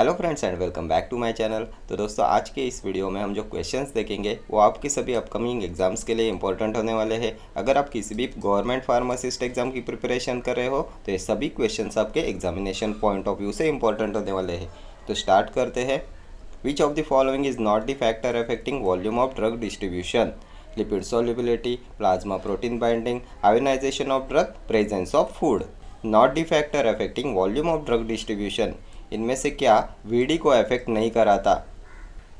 Hello friends and welcome back to my channel. तो दोस्तों, आज के इस वीडियो में हम जो क्वेश्चंस देखेंगे वो आपके सभी अपकमिंग एग्जाम्स के लिए इंपॉर्टेंट होने वाले हैं। अगर आप किसी भी गवर्नमेंट फार्मासिस्ट एग्जाम की प्रिपरेशन कर रहे हो तो ये सभी क्वेश्चंस आपके एग्जामिनेशन पॉइंट ऑफ व्यू से इंपॉर्टेंट होने वाले हैं। तो स्टार्ट करते हैं। Which of the following is not the factor affecting volume of drug distribution? Lipid solubility, plasma protein binding, ionisation of drug, presence of food. Not the factor affecting volume of drug distribution, इनमें से क्या VD को affect नहीं कराता?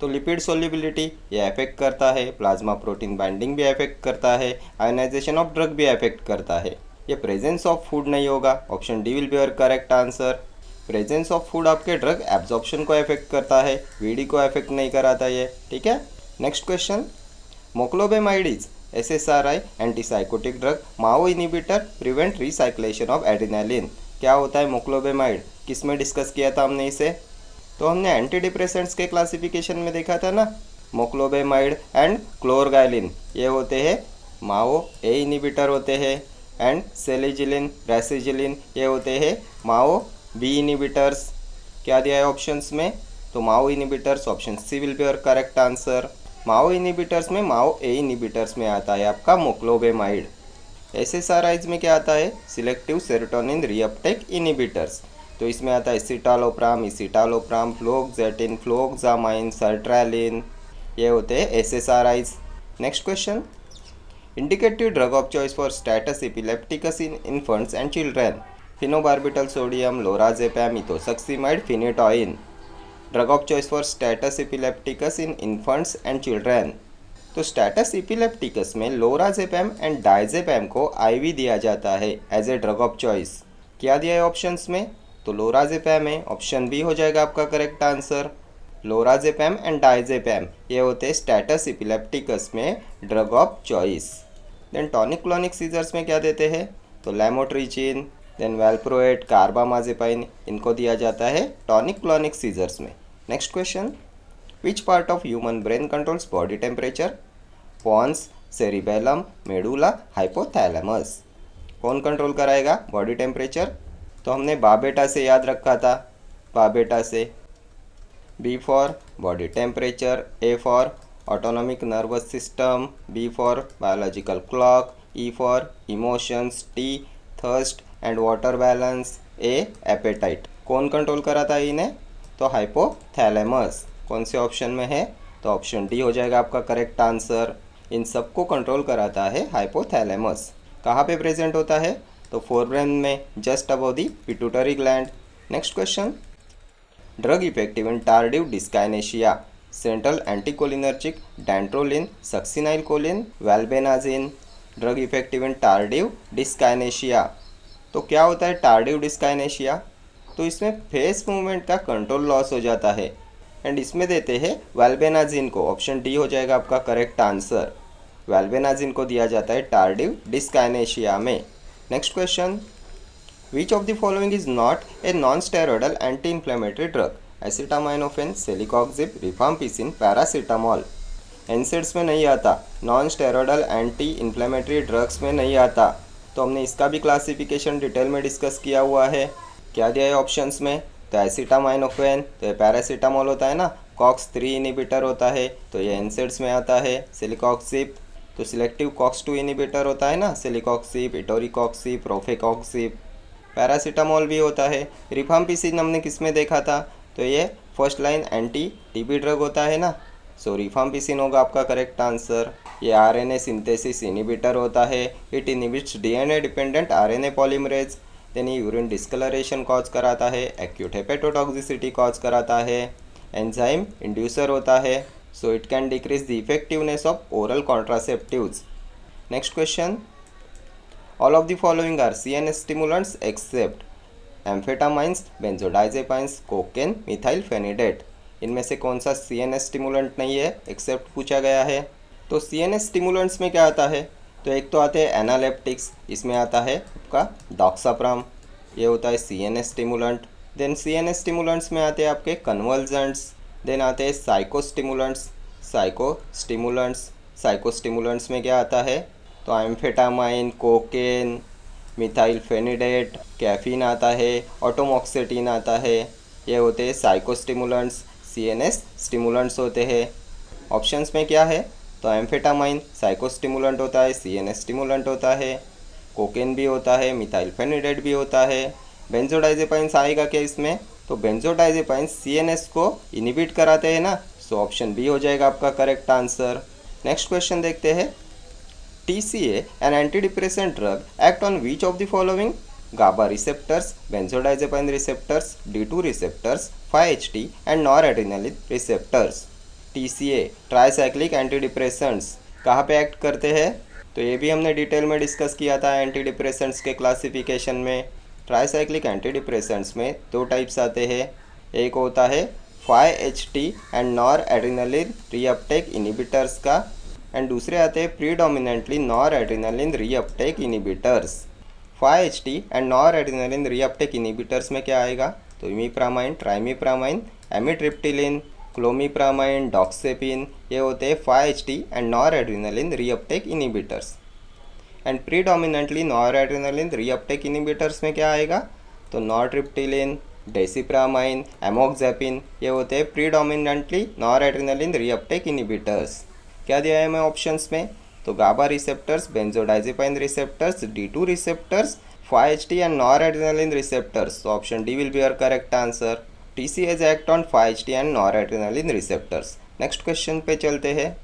तो lipid solubility ये affect करता है, प्लाज्मा प्रोटीन बाइंडिंग भी अफेक्ट करता है, आयोनाइजेशन ऑफ ड्रग भी अफेक्ट करता है। ये प्रेजेंस ऑफ फूड नहीं होगा। Option D will be your correct answer. Presence of food आपके ड्रग एब्जॉर्प्शन को अफेक्ट करता है, वीडी को अफेक्ट नहीं कराता ये। ठीक है, next question. Moclobemide is SSRI antipsychotic drug, MAO inhibitor, prevent recyclation of adrenaline. क्या होता है मोक्लोबेमाइड? किस में डिस्कस किया था हमने इसे? तो हमने एंटी डिप्रेसेंट्स के क्लासिफिकेशन में देखा था ना। मोक्लोबेमाइड एंड क्लोरगाइलिन ये होते हैं माओ ए इनिबिटर होते हैं, एंड सेलिजिलिन रेसिजिलिन ये होते हैं माओ बी इनिबिटर्स। क्या दिया है ऑप्शंस में? तो MAO inhibitors, option C will be your correct answer. MAO inhibitors में माओ ए इनिबिटर्स में आता है आपका मोक्लोबेमाइड। SSRIs में क्या आता है? Selective serotonin reuptake inhibitors. तो इसमें आता है सिटालोप्राम, इसिटालोप्राम, फ्लोक्सेटिन, फ्लोक्सामाइन, सर्ट्रैलिन, ये होते हैं SSRIs। Next question. Indicative drug of choice for status epilepticus in infants and children? Phenobarbital sodium, lorazepam, ethosuximide, phenytoin. Drug of choice for status epilepticus in infants and children. तो status epilepticus में lorazepam and diazepam को IV दिया जाता है as a drug of choice. क्या दिया है options में? तो लोराजेपैम है, ऑप्शन बी हो जाएगा आपका correct answer. Lorazepam and diazepam ये होते हैं स्टेटस एपिलेप्टिकस में drug of choice. Then tonic clonic seizures में क्या देते हैं? तो लैमोट्रिचिन, देन वेल्प्रोएट, कार्बामाजेपाइन, इनको दिया जाता है टॉनिक क्लॉनिक सीजर्स में। Next question. Which part of human brain controls body temperature? Pons, cerebellum, medulla, hypothalamus. कौन कंट्रोल कराएगा बॉडी टेम्परेचर? तो हमने बाबेटा से याद रखा था, बाबेटा से। B for body temperature, A for autonomic nervous system, B for biological clock, E for emotions, T thirst and water balance, A appetite. कौन कंट्रोल कराता है इन्हें? तो हाइपोथैलेमस। कौन से ऑप्शन में है? तो ऑप्शन डी हो जाएगा आपका करेक्ट आंसर। इन सबको कंट्रोल कराता है हाइपोथैलेमस। कहाँ पे प्रेजेंट होता है? तो फोरब्रेन में, just above the pituitary gland. Next question. Drug effective in tardive dyskinesia? Central anticholinergic, dantrolene, succinylcholine, valbenazine. Drug effective in tardive dyskinesia. तो क्या होता है टार्डिव डिस्काइनेशिया? तो इसमें फेस मूवमेंट का कंट्रोल लॉस हो जाता है, एंड इसमें देते हैं वेल्बेनाजिन को। ऑप्शन डी हो जाएगा आपका करेक्ट आंसर। वेल्बेनाजिन को दिया जाता है टार्डिव डिस्काइनेशिया में। Next question. Which of the following is not a non steroidal anti inflammatory drug? Acetaminophen, celecoxib, rifampicin, paracetamol. NSAIDs में नहीं आता, non steroidal anti inflammatory drugs में नहीं आता। तो हमने इसका भी क्लासिफिकेशन डिटेल में डिस्कस किया हुआ है। क्या दिया है ऑप्शंस में? तो एसिटामाइनोफेन, तो ये पैरासीटामॉल होता है ना, COX-3 इनिबिटर होता है, तो ये एनसेड्स में आता है। सिलिकॉक्सिब, तो सिलेक्टिव COX-2 इनिबिटर होता है ना, सिलिकॉक्सिब, इटोरिकॉक्सिब, प्रोफेकॉक्सिब। पैरासीटामॉल भी होता है। रिफाम्पिसिन हमने किस में देखा था? तो ये first line anti TB drug होता है ना, सो रिफाम्पिसिन होगा आपका करेक्ट आंसर। ये RNA सिंथेसिस इनिबिटर होता है। It inhibits DNA dependent RNA polymerase. Then ये यूरिन डिस्कलरेशन कॉज कराता है, एक्यूट हेपेटोटॉक्सिसिटी कॉज कराता है, एंजाइम इंड्यूसर होता है, so it can decrease the effectiveness of oral contraceptives. Next question. All of the following are CNS stimulants except amphetamines, benzodiazepines, cocaine, methylphenidate. इनमें से कौन सा CNS स्टिमुलेंट नहीं है एक्सेप्ट पूछा गया है? तो CNS स्टिमुलेंट्स में क्या आता है? तो एक तो आते हैं एनालेप्टिक्स, इसमें आता है आपका डॉक्साप्राम, ये होता है CNS stimulant. Then CNS stimulants में आते हैं आपके कन्वर्जेंट्स। देन आते हैं साइकोस्टिमुलेंट्स, साइकोस्टिमुलेंट्स में क्या आता है? तो एम्फेटामाइन, कोकेन, मिथाइल फेनिडेट, कैफीन आता है, ऑटोमॉक्सेटिन आता है, ये होते हैं साइकोस्टिमुलेंट्स, सीएनएस स्टिमुलेंट्स होते हैं। ऑप्शंस में क्या है, तो एम्फेटामाइन साइकोस्टिमुलेंट होता है, सीएनएस स्टिमुलेंट होता है, कोकेन भी होता है, मिथाइलफेनिडेट भी होता है। बेंजोडाइजेपाइंस आएगा क्या इसमें, तो बेंजोडाइजेपाइंस सीएनएस को इनिबिट कराते हैं ना, सो ऑप्शन बी हो जाएगा आपका करेक्ट आंसर। नेक्स्ट क्वेश्चन देखते हैं। TCA, an antidepressant drug, act on which of the following? GABA receptors, benzodiazepine receptors, D2 receptors, 5-HT and noradrenaline receptors. TCA tricyclic antidepressants कहाँ पे एक्ट करते हैं, तो ये भी हमने डिटेल में डिस्कस किया था एंटीडिप्रेसेंट्स के क्लासिफिकेशन में। ट्राइसाइक्लिक एंटीडिप्रेसेंट्स में दो टाइप्स आते हैं, एक होता है 5-HT and nor adrenaline reuptake inhibitors का, एंड दूसरे आते हैं predominantly noradrenaline reuptake inhibitors. 5-HT and nor adrenaline reuptake inhibitors में क्या आएगा, तो इमिप्रामाइन, ट्राइमिप्रामाइन, एमिट्रिप्टिलिन, क्लोमिप्रामाइन, डॉक्सेपिन, ये होते हैं 5-HT and nor adrenaline reuptake inhibitors. And predominantly noradrenaline reuptake inhibitors में क्या आएगा, तो नॉरट्रिप्टिलिन, डेसिप्रामाइन, एमोक्सेपिन, ये होते हैं predominantly noradrenaline reuptake inhibitors. क्या दिया है हमें ऑप्शंस में, तो GABA receptors, benzodiazepine receptors, D2 receptors, 5-HT and noradrenaline receptors, तो option D will be your correct answer. TCAs act on 5-HT and noradrenaline receptors. Next question पे चलते हैं।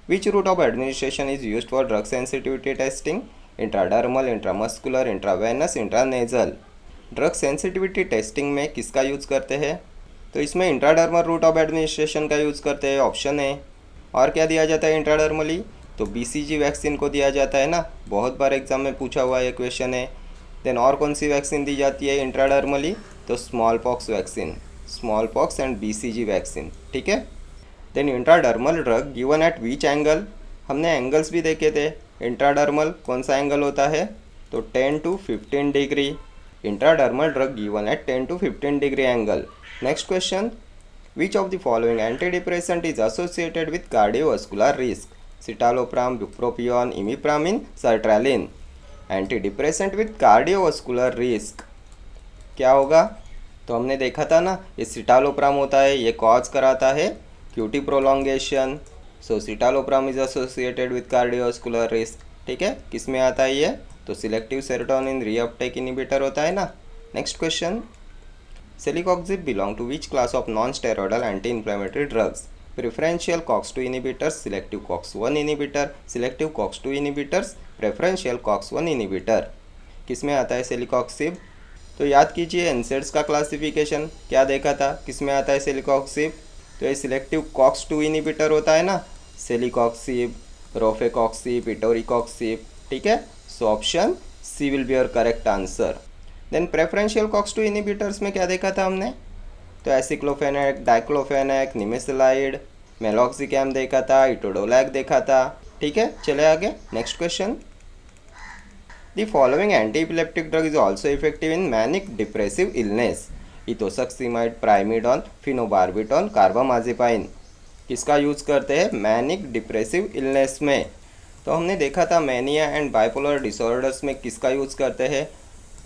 Which route of administration is used for drug sensitivity testing? Intradermal, intramuscular, intravenous, intranasal. Drug sensitivity testing में किसका use करते हैं, तो इसमें intradermal root of administration का यूज़ करते हैं, ऑप्शन है। और क्या दिया जाता है इंट्राडर्मली, तो BCG वैक्सीन को दिया जाता है ना, बहुत बार एग्जाम में पूछा हुआ ये क्वेश्चन है। देन और कौन सी वैक्सीन दी जाती है इंट्राडर्मली, तो smallpox vaccine, smallpox and BCG vaccine, ठीक है। Then intradermal drug given at which angle, हमने एंगल्स भी देखे थे। इंट्राडर्मल कौन सा एंगल होता है, तो 10 to 15 degree. Intradermal drug given eight 10 to 15 degree angle. Next question, which of the following antidepressant is associated with cardiovascular risk? Citalopram, bupropion, imipramine, sertraline. Antidepressant with cardiovascular risk क्या होगा, तो हमने देखा था ना, ये सिटालोप्राम होता है, ये कॉज कराता है QT prolongation. So citalopram is associated with cardiovascular risk, ठीक है। किस में आता है ये, तो सिलेक्टिव सेरोटोनिन रीअपटेक इनिबिटर होता है ना। Next question, Celecoxib belong to which class of non-steroidal anti-inflammatory drugs? Preferential COX-2 inhibitors, selective COX-1 inhibitor, selective COX-2 inhibitors, preferential COX-1 inhibitor। किस में आता है Celecoxib, तो याद कीजिए एनसेड्स का क्लासिफिकेशन क्या देखा था, किस में आता है Celecoxib, तो ये सिलेक्टिव COX-2 इनिबिटर होता है ना, Celecoxib, रोफेकॉक्सिब, इटोरिकॉक्सिब, ठीक है। So option C will be your correct answer. Then preferential COX-2 inhibitors में क्या देखा था हमने, तो एसिक्लोफेनेक, डाइक्लोफेनेक, निमेसलाइड, मेलॉक्सिकैम देखा था, इटोडोलैक देखा था, ठीक है। चले आगे। Next question, the following anti epileptic drug is also effective in manic depressive illness? Ethosuximide, primidone, phenobarbitone, carbamazepine. किसका यूज़ करते हैं मैनिक डिप्रेसिव इलनेस में, तो हमने देखा था मैनिया एंड बाइपोलर डिसऑर्डर्स में किसका यूज़ करते हैं,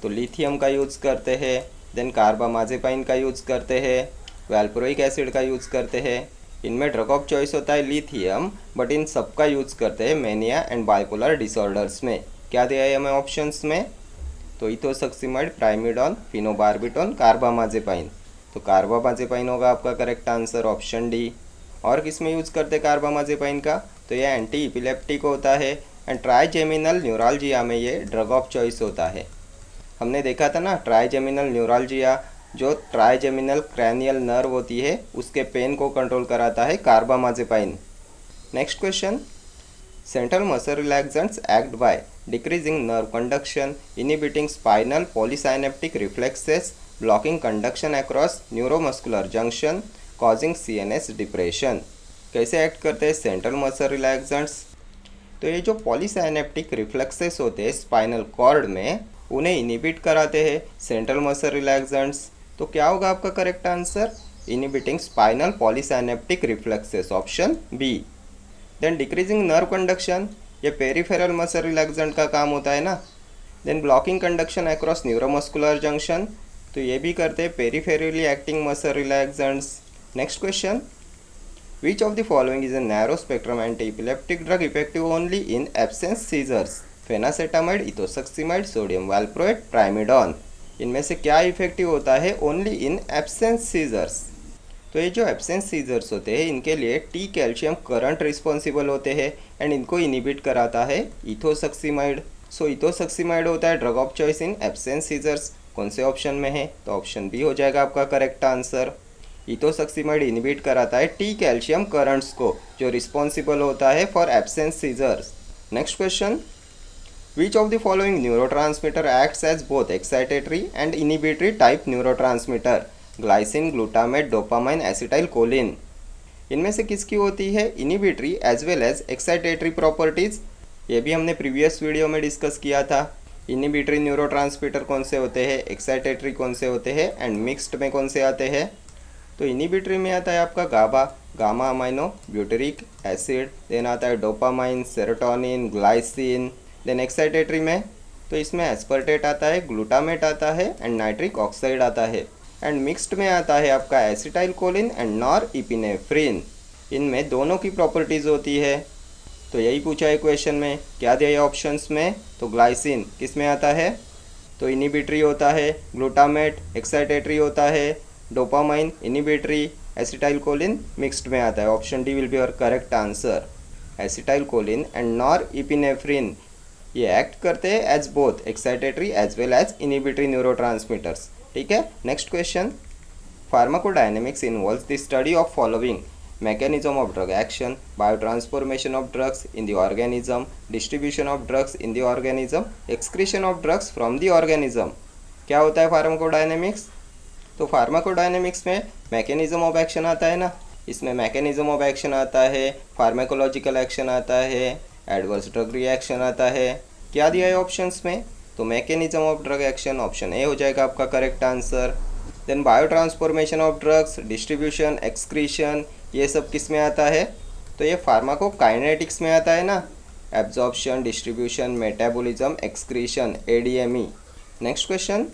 तो लिथियम का यूज़ करते हैं। देन कार्बामाजेपाइन का यूज़ करते हैं, वैल्प्रोइक एसिड का यूज़ करते हैं। इनमें ड्रग ऑफ चॉइस होता है लिथियम, बट इन सब का यूज़ करते हैं मैनिया एंड बाइपोलर डिसऑर्डर्स में। क्या दिया है हमें ऑप्शंस में, तो इथोसक्सीमाइड, प्राइमिडॉन, फिनोबार्बिटॉन, कार्बामाजेपाइन। तो कार्बामाजेपाइन होगा आपका करेक्ट आंसर, ऑप्शन डी। और किस में यूज़ करते हैं कार्बामाजेपाइन का, तो ये एंटी इपिलेप्टिक होता है एंड ट्राइजेमिनल न्यूरालजिया में ये ड्रग ऑफ चॉइस होता है। हमने देखा था ना ट्राइजेमिनल न्यूरालजिया, जो ट्राइजेमिनल क्रैनियल नर्व होती है उसके पेन को कंट्रोल कराता है carbamazepine. Next question, central muscle relaxants act by decreasing nerve conduction, inhibiting spinal polysynaptic reflexes, blocking conduction across neuromuscular junction, causing CNS depression. कैसे एक्ट करते हैं सेंट्रल मसल रिलैक्सेंट्स, तो ये जो पॉलीसाइनेप्टिक रिफ्लेक्सेस होते हैं स्पाइनल कॉर्ड में, उन्हें इनिबिट कराते हैं सेंट्रल मसल रिलैक्सेंट्स। तो क्या होगा आपका correct answer, inhibiting spinal polysynaptic reflexes, option B. Then decreasing nerve conduction, ये पेरिफेरल मसल रिलैक्सेंट का काम होता है ना। Then blocking conduction across neuromuscular junction, तो ये भी करते हैं peripherally acting muscle relaxants. Next question, which of the following is a narrow spectrum anti epileptic drug effective only in absence seizures? Phenacetamide, ethosuximide, sodium valproate, primidone. इनमें से क्या effective होता है ओनली इन एब्सेंस सीजर्स? तो ये जो absence seizures होते हैं इनके लिए टी कैल्शियम करंट रिस्पॉन्सिबल होते हैं एंड इनको इनिबिट कराता है इथोसक्सीमाइड। सो इथोसक्सीमाइड होता है drug of choice in absence seizures. कौन से ऑप्शन में है? तो ऑप्शन बी हो जाएगा आपका करेक्ट आंसर। इथोसक्सीमाइड इनिबिट कराता है टी कैल्शियम करंट्स को, जो रिस्पॉन्सिबल होता है for absence seizures. Next question, which of the following neurotransmitter acts as both excitatory and inhibitory type neurotransmitter? Glycine, glutamate, dopamine, acetylcholine. इनमें से किसकी होती है inhibitory as well as excitatory properties? ये भी हमने प्रीवियस वीडियो में discuss किया था। इनिबिटरी न्यूरोट्रांसमीटर कौन से होते हैं, एक्साइटेटरी कौन से होते हैं एंड मिक्स्ड में कौन से आते हैं? तो इनिबिटरी में आता है आपका GABA, gamma amino butyric acid, then आता है dopamine, serotonin, glycine. Then excitatory में तो इसमें एस्पर्टेट आता है, ग्लूटामेट आता है एंड नाइट्रिक ऑक्साइड आता है। एंड मिक्स्ड में आता है आपका acetyl choline and nor epinephrine. इनमें दोनों की प्रॉपर्टीज़ होती है। तो यही पूछा है क्वेश्चन में, क्या दिया है ऑप्शंस में? तो ग्लाइसिन किस में आता है? तो इनिबिटरी होता है, ग्लूटामेट एक्साइटेटरी होता है, dopamine inhibitory, acetylcholine mixed में आता है। Option D will be your correct answer. Acetylcholine and norepinephrine ये एक्ट करते हैं as both excitatory as well as inhibitory neurotransmitters. ठीक है। Next question, pharmacodynamics involves the study of following: mechanism of drug action, biotransformation of drugs in the organism, distribution of drugs in the organism, excretion of drugs from the organism। क्या होता है pharmacodynamics? तो pharmacodynamics में mechanism of action आता है ना, इसमें mechanism of action आता है, फार्माकोलॉजिकल एक्शन आता है, एडवर्स ड्रग रिएक्शन आता है। क्या दिया है ऑप्शंस में? तो mechanism of drug action option A हो जाएगा आपका correct answer. Then biotransformation of drugs, distribution, excretion, ये सब किस में आता है? तो ये फार्माकोकाइनेटिक्स में आता है ना, absorption, distribution, metabolism, excretion, ADME. Next question,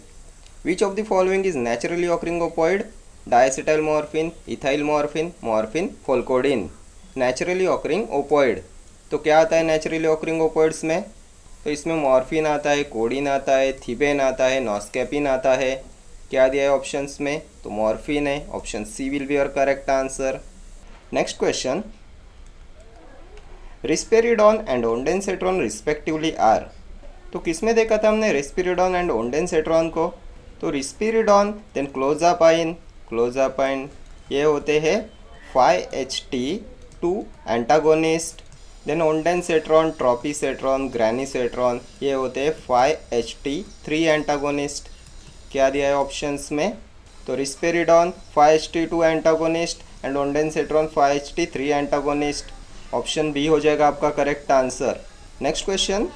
which of the following is naturally occurring opioid? Diacetyl morphine, ethyl morphine, morphine, pholcodine. Naturally occurring opioid, तो क्या आता है नेचुरली ऑकरिंग ओपॉइड्स में? तो इसमें मॉर्फिन आता है, कोडिन आता है, थिबेन आता है, नॉस्केपिन आता है। क्या दिया है ऑप्शंस में? तो मॉर्फिन है। Option C will be your correct answer. Next question, risperidone and ondansetron respectively are. तो किस में देखा था हमने रिस्पेरिडॉन एंड ओंडेनसेट्रॉन को? तो रिस्पेरिडॉन देन क्लोजापाइन ये होते हैं 5-HT2 एंटागोनिस्ट। देन ओंडेनसेट्रॉन, ट्रोपीसेट्रॉन, ग्रेनिसेट्रॉन ये होते हैं 5-HT3 एंटागोनिस्ट। क्या दिया है ऑप्शंस में? तो risperidone 5-HT2 antagonist and ondansetron 5-HT3 antagonist. Option B हो जाएगा आपका correct answer. Next question,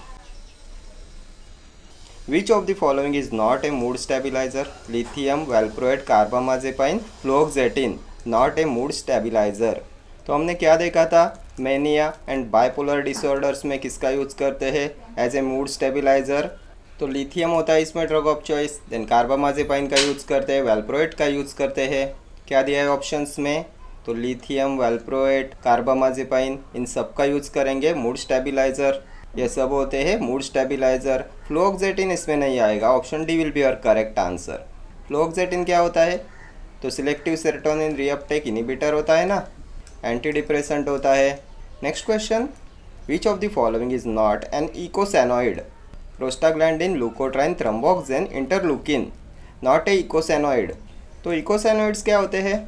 which of the following is not a mood stabiliser? Lithium, valproate, carbamazepine, fluoxetine not a mood stabiliser. तो हमने क्या देखा था, मैनिया एंड बाइपोलर डिसऑर्डर्स में किसका यूज़ करते हैं एज ए मूड स्टेबिलाईजर? तो लिथियम होता है इसमें drug of choice. Then carbamazepine का यूज़ करते हैं, वैल्प्रोएट का यूज़ करते हैं। क्या दिया है ऑप्शंस में? तो लिथियम, वैल्प्रोएट, कार्बामाजेपाइन इन सब का यूज़ करेंगे मूड स्टेबिलाईजर। ये सब होते हैं मूड स्टेबिलाईजर। फ्लोक्सेटिन इसमें नहीं आएगा। Option D will be your correct answer. Fluoxetine क्या होता है? तो सिलेक्टिव सेरोटोनिन रीअपटेक इनिबिटर होता है ना, एंटी डिप्रेसेंट होता है। Next question, which of the following is not an eicosanoid? Prostaglandin, leukotriene, thromboxane, interleukin not a eicosanoid. तो इकोसैनॉइड्स क्या होते हैं?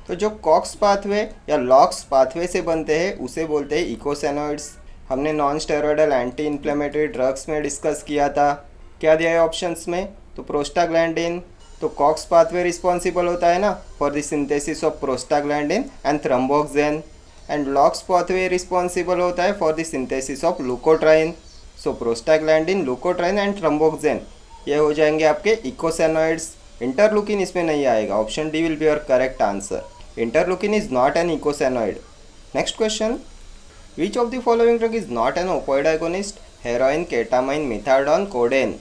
तो जो कॉक्स पाथवे या लॉक्स पाथवे से बनते हैं उसे बोलते हैं इकोसैनॉइड्स। हमने non steroidal anti inflammatory drugs में डिस्कस किया था। क्या दिया है ऑप्शंस में? तो प्रोस्टाग्लैंडिन, तो कॉक्स पाथवे रिस्पॉन्सिबल होता है ना for the synthesis of prostaglandin and thromboxane, and LOX pathway responsible होता है for the synthesis of leukotriene. So prostaglandin, leukotriene and thromboxane ये हो जाएंगे आपके इकोसैनॉइड्स। इंटरलूकिन इसमें नहीं आएगा। Option D will be your correct answer. Interleukin is not an eicosanoid. Next question, which of the following drug is not an opioid agonist? Heroin, ketamine, methadone, codeine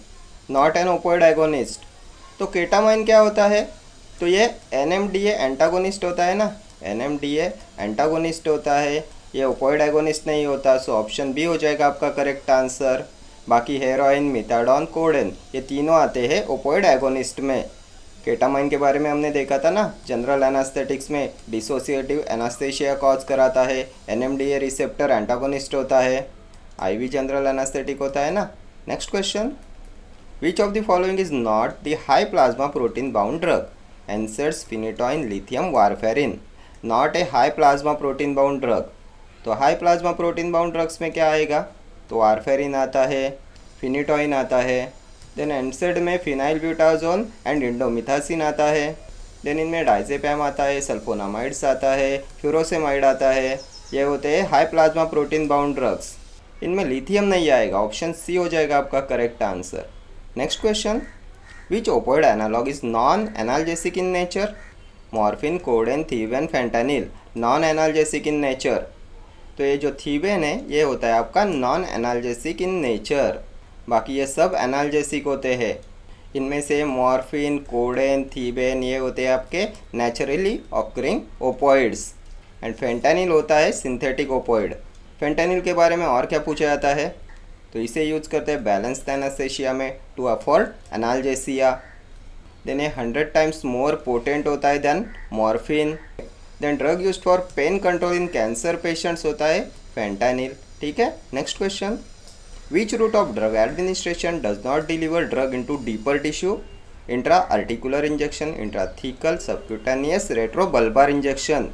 not an opioid agonist. तो ketamine क्या होता है? तो ये NMDA antagonist होता है ना, NMDA antagonist होता है, ये ओपोइड एगोनिस्ट नहीं होता। सो ऑप्शन बी हो जाएगा आपका करेक्ट आंसर। बाकी हेरोइन, मिथाडोन, कोडेन ये तीनों आते हैं ओपोइड एगोनिस्ट में। केटामाइन के बारे में हमने देखा था ना, जनरल एनास्थेटिक्स में डिसोसिएटिव एनास्थेशिया कॉज कराता है, NMDA रिसेप्टर एंटागोनिस्ट होता है, IV जनरल एनास्थेटिक होता है ना। Next question, which of the following is not the high plasma protein bound drug? Answers phenytoin, lithium, warfarin. Not a high plasma protein bound drug, तो high plasma protein bound drugs में क्या आएगा? तो warfarin आता है, phenytoin आता है, then एनसेड में फिनाइल ब्यूटाजोल एंड इंडोमिथासिन आता है, देन इनमें डाइजेपैम आता है, सल्फोनामाइड्स आता है, फ्यूरोसेमाइड आता है। ये होते हैं high plasma protein bound drugs. इनमें लिथियम नहीं आएगा, ऑप्शन सी हो जाएगा आपका correct answer. Next question, which opioid analogue is non analgesic in nature? Morphine, codeine, thebaine, fentanyl. Non analgesic in nature, तो ये जो थीवेन है ये होता है आपका नॉन एनाल्जेसिक इन नेचर। बाकी ये सब एनाल्जेसिक होते हैं। इनमें से मॉर्फिन, कोडेन, थीवेन ये होते हैं आपके naturally occurring opioids, and fentanyl होता है सिंथेटिक ओपोइड। फेंटानिल के बारे में और क्या पूछा जाता है? तो इसे यूज़ करते हैं बैलेंस्ड एनेस्थेशिया में टू अफोर्ड एनाल्जेसिया। देन ये 100 टाइम्स मोर पोटेंट होता है then morphine. Then drug used for pain control in cancer patients होता है फेंटानिल। ठीक है, next question, which route of drug administration does not deliver drug into deeper tissue? Intra articular injection, intrathecal, subcutaneous, retrobulbar injection.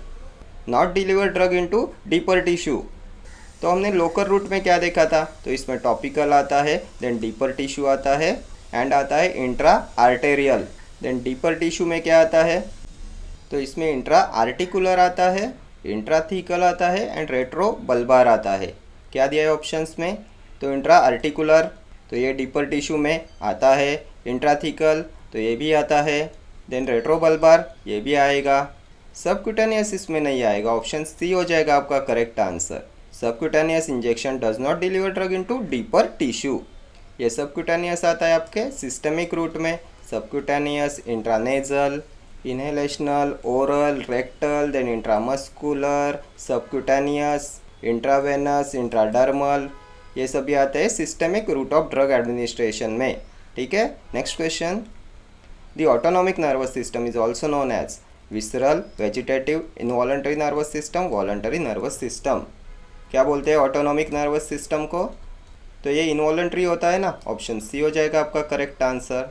Not deliver drug into deeper tissue, तो हमने local route में क्या देखा था? तो इसमें टॉपिकल आता है, देन डीपर टिश्यू आता है, एंड आता है intra arterial. Then deeper tissue में क्या आता है? तो इसमें इंट्रा आर्टिकुलर आता है, इंट्राथीकल आता है, एंड रेट्रो बल्बार आता है। क्या दिया है ऑप्शंस में? तो इंट्रा आर्टिकुलर, तो ये डीपर टिश्यू में आता है, इंट्राथीकल तो ये भी आता है, देन रेट्रो बल्बार ये भी आएगा, सबक्यूटेनियस इसमें नहीं आएगा, ऑप्शन सी हो जाएगा आपका correct answer. Subcutaneous injection does not deliver drug into deeper tissue. ये सबक्यूटेनियस आता है आपके सिस्टमिक रूट में, subcutaneous, intranasal, inhalational, oral, rectal, then intramuscular, subcutaneous, intravenous, intradermal, ये सभी आते हैं systemic route of drug administration में। ठीक है, next question, the autonomic nervous system is also known as visceral, vegetative, involuntary nervous system, voluntary nervous system. क्या बोलते हैं ऑटोनॉमिक नर्वस सिस्टम को? तो ये इनवॉलंटरी होता है ना, ऑप्शन सी हो जाएगा आपका correct answer.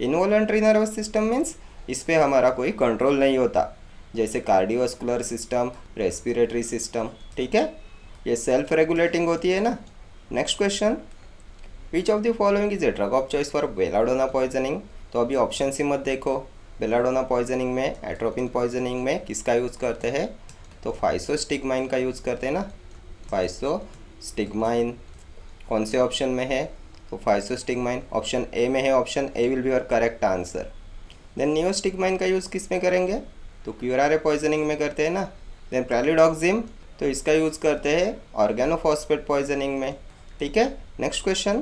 Involuntary nervous system means इस पर हमारा कोई कंट्रोल नहीं होता, जैसे कार्डियोवास्कुलर सिस्टम, रेस्पिरेटरी सिस्टम। ठीक है, ये सेल्फ रेगुलेटिंग होती है ना। Next question, which of the following is a drug of choice for belladonna poisoning? तो अभी ऑप्शन सी मत देखो, बेलाडोना पॉइजनिंग में, एट्रोपिन पॉइजनिंग में किसका यूज़ करते हैं? तो फाइसोस्टिग्माइन का यूज़ करते हैं ना, फाइसोस्टिग्माइन। कौन से ऑप्शन में है? तो फाइसोस्टिग्माइन ऑप्शन ए में है, option A will be your correct answer. Then neostigmine का यूज़ किस में करेंगे? तो क्यूरारे पॉइजनिंग में करते हैं ना। देन प्रेलिडॉक्सिम, तो इसका यूज़ करते हैं ऑर्गेनोफॉस्फेट पॉइजनिंग में। ठीक है, next question,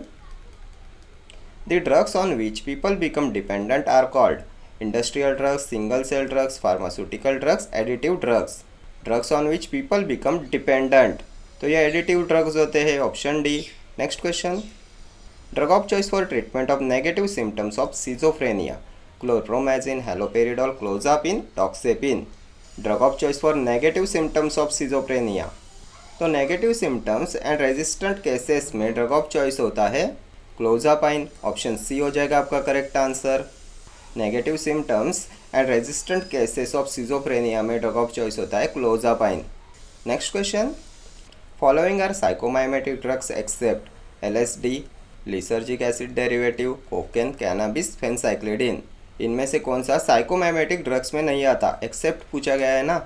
the drugs on which people become dependent are called industrial drugs, single cell drugs, pharmaceutical drugs, additive drugs. Drugs on which people become dependent, तो ये एडिटिव ड्रग्स होते हैं, option D. Next question, drug of choice for treatment of negative symptoms of schizophrenia? Chlorpromazine, haloperidol, clozapine, doxepin. Drug of choice for negative symptoms of schizophrenia, तो negative symptoms and resistant cases में drug of choice होता है clozapine, option C हो जाएगा आपका correct answer. Negative symptoms and resistant cases of schizophrenia में drug of choice होता है clozapine. Next question, following are psychomimetic drugs except LSD, lysergic acid derivative, cocaine, cannabis, phencyclidine. इनमें से कौन सा साइकोमाइमेटिक ड्रग्स में नहीं आता? एक्सेप्ट पूछा गया है ना।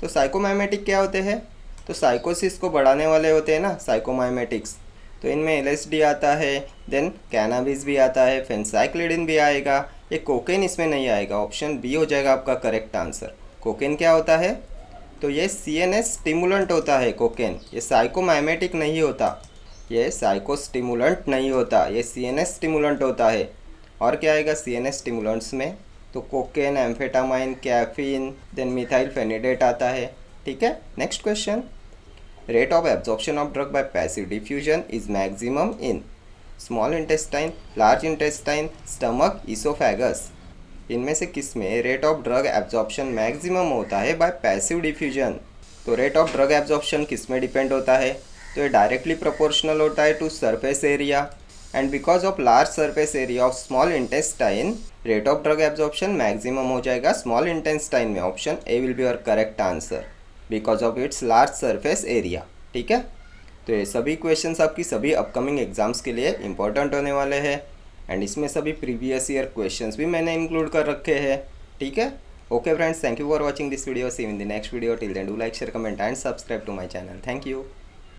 तो साइकोमाइमेटिक क्या होते हैं? तो साइकोसिस को बढ़ाने वाले होते हैं ना साइकोमाइमेटिक्स। तो इनमें LSD आता है, देन कैनाबिस भी आता है, फेनसाइक्लिडिन भी आएगा, ये कोकेन इसमें नहीं आएगा, ऑप्शन बी हो जाएगा आपका करेक्ट आंसर। कोकेन क्या होता है? तो ये CNS स्टिमुलेंट होता है कोकेन, ये साइकोमाइमेटिक नहीं होता, ये साइकोस्टिमुलेंट नहीं होता, ये CNS स्टिमुलेंट होता है। और क्या आएगा CNS स्टिमुलेंट्स में? तो cocaine, amphetamine, caffeine, then methylphenidate आता है। ठीक है, next question. Rate of absorption of drug by passive diffusion is maximum in small intestine, large intestine, stomach, oesophagus. इनमें से किस में rate of drug absorption maximum होता है बाय पैसिव डिफ्यूजन? तो रेट ऑफ ड्रग एब्जॉर्प्शन किस में depend होता है? तो ये डायरेक्टली प्रोपोर्शनल होता है to surface area, and because of large surface area of small intestine rate of drug absorption maximum हो जाएगा स्मॉल इंटेस्टाइन में। Option A will be your correct answer, because of its large surface area. ठीक है, तो ये सभी questions आपकी सभी अपकमिंग एग्जाम्स के लिए इंपॉर्टेंट होने वाले हैं, एंड इसमें सभी प्रीवियस ईयर क्वेश्चंस भी मैंने इंक्लूड कर रखे हैं। ठीक है, okay friends, thank you for watching this video. See you in the next video. Till then do like, share, comment and subscribe to my channel. Thank you.